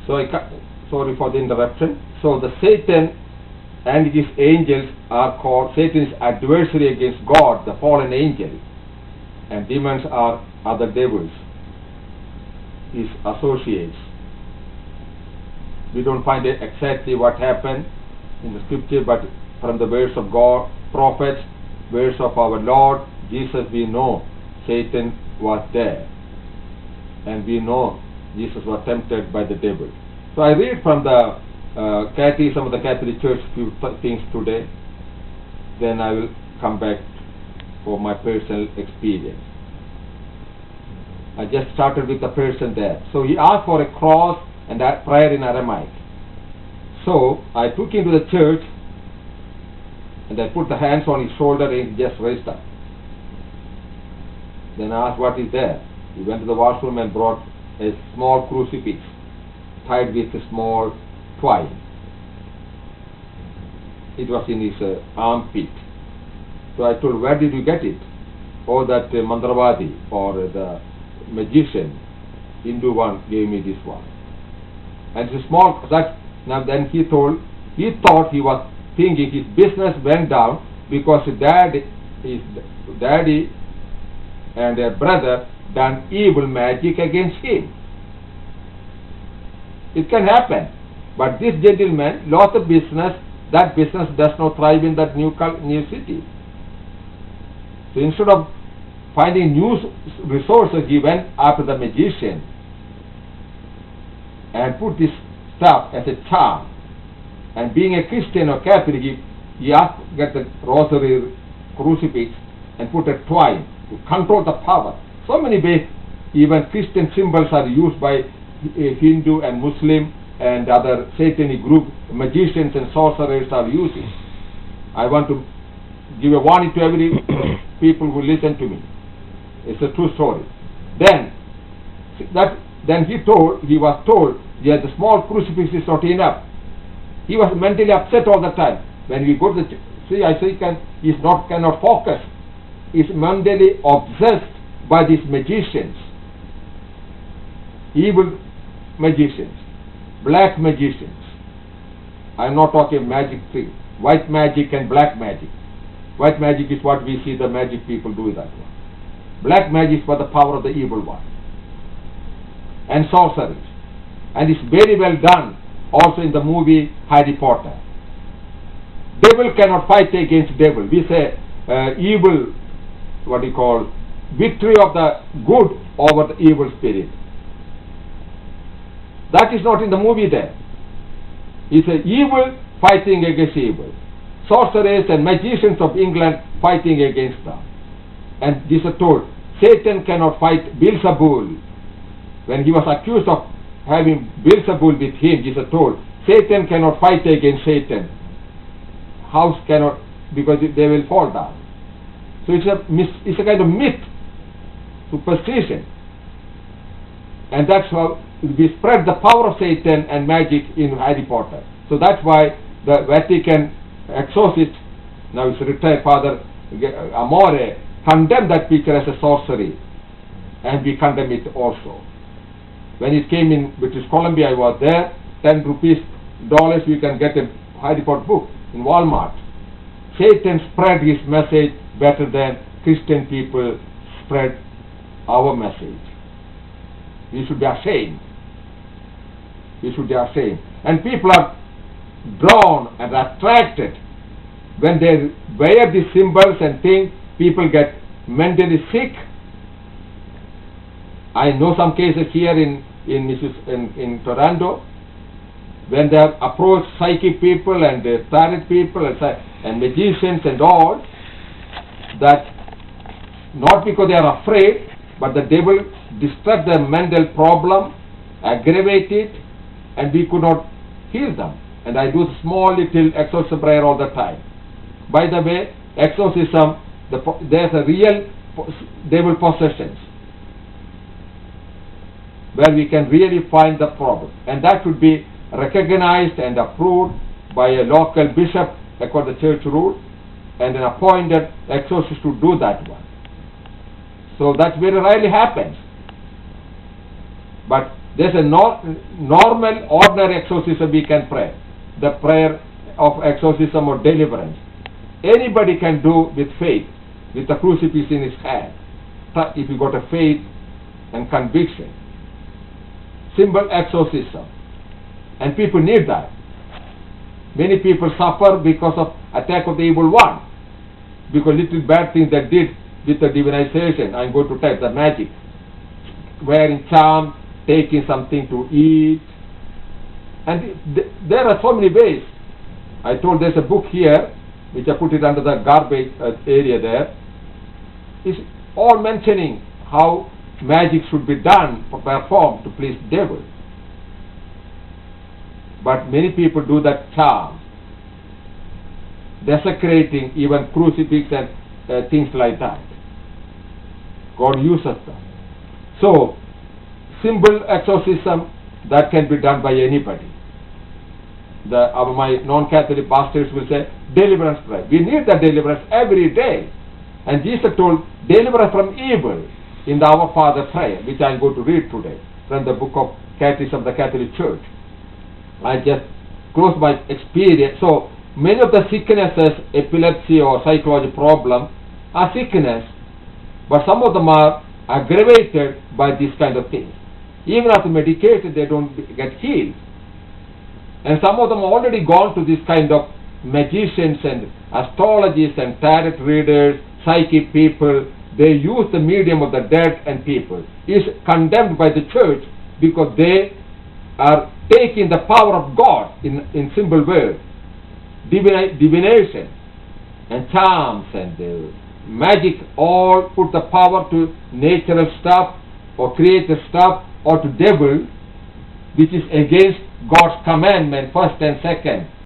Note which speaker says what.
Speaker 1: So sorry for the interruption. So the Satan and his angels are called, Satan is adversary against God, the fallen angel, and demons are other devils, his associates. We don't find exactly what happened in the scripture, but from the words of God, prophets, words of our Lord Jesus, we know Satan was there, and we know Jesus was tempted by the devil. So I read from the Catechism of the Catholic Church few things today, then I will come back for my personal experience. I just started with the person there. So he asked for a cross and a prayer in Aramaic. So I took him to the church and I put the hands on his shoulder and he just raised up. Then I asked, what is there? He went to the washroom and brought a small crucifix tied with a small twine. It was in his armpit. So I told, where did you get it? Oh, that Mandravadi or the magician, Hindu one, gave me this one. And it's a small, now then he thought he was thinking his business went down because his daddy and their brother done evil magic against him. It can happen. But this gentleman lost the business. That business does not thrive in that new city. So instead of finding new resources, he went after the magician and put this stuff as a charm. And being a Christian or Catholic, he asked to get the rosary crucifix and put a twine to control the power. So many ways, even Christian symbols are used by Hindu and Muslim and other satanic group, magicians and sorcerers are using. I want to give a warning to every people who listen to me. It's a true story. Then he was told, yeah, the small crucifix is not enough. He was mentally upset all the time. When we go to the he cannot focus. He's mentally obsessed by these magicians, evil magicians, black magicians. I'm not talking magic thing. White magic and black magic. White magic is what we see the magic people do that one. Black magic is for the power of the evil one. And sorceries. And it's very well done also in the movie Harry Potter. Devil cannot fight against devil. We say evil, victory of the good over the evil spirit. That is not in the movie there. It's a evil fighting against evil. Sorcerers and magicians of England fighting against them. And Jesus told, Satan cannot fight Beelzebul. When he was accused of having Beelzebul with him, Jesus told, Satan cannot fight against Satan. House cannot, because they will fall down. So it's a kind of myth, superstition. And that's how we spread the power of Satan and magic in Harry Potter. So that's why the Vatican exorcist, now it's retired Father Amore, condemned that picture as a sorcery. And we condemn it also. When it came in British Columbia, I was there, $10 you can get a Harry Potter book in Walmart. Satan spread his message better than Christian people spread our message. We should be ashamed. We should be ashamed. And people are drawn and attracted when they wear these symbols and things. People get mentally sick. I know some cases here in Toronto when they have approached psychic people and tarot people and magicians and all, that not because they are afraid, but the devil disturbed their mental problem, aggravate it, and we could not heal them. And I do small little exorcism prayer all the time. By the way, exorcism, there's a real devil possessions where we can really find the problem, and that should be recognized and approved by a local bishop according to church rule, and an appointed exorcist to do that one. So that very rarely happens. But There's a normal, ordinary exorcism we can pray. The prayer of exorcism or deliverance. Anybody can do with faith, with the crucifix in his hand, if you got a faith and conviction. Simple exorcism. And people need that. Many people suffer because of attack of the evil one. Because little bad things they did with the divinization. I'm going to type the magic. Wearing charm, taking something to eat. And there are so many ways. I told there's a book here, which I put it under the garbage area there. It's all mentioning how magic should be done or performed to please devil. But many people do that charm, desecrating even crucifix and things like that. God uses them. So, simple exorcism that can be done by anybody. My non-Catholic pastors will say, deliverance prayer. We need that deliverance every day. And Jesus told, deliver us from evil in the Our Father prayer, which I am going to read today from the book of Catechism of the Catholic Church. I just close my experience. So, many of the sicknesses, epilepsy or psychology problem, are sickness, but some of them are aggravated by these kind of things. Even after medication, they don't get healed. And some of them have already gone to this kind of magicians and astrologists and tarot readers, psychic people. They use the medium of the dead and people. Is condemned by the church because they are taking the power of God in simple words. Divination and charms and magic all put the power to natural stuff or created stuff or to devil, which is against God's commandment, first and second.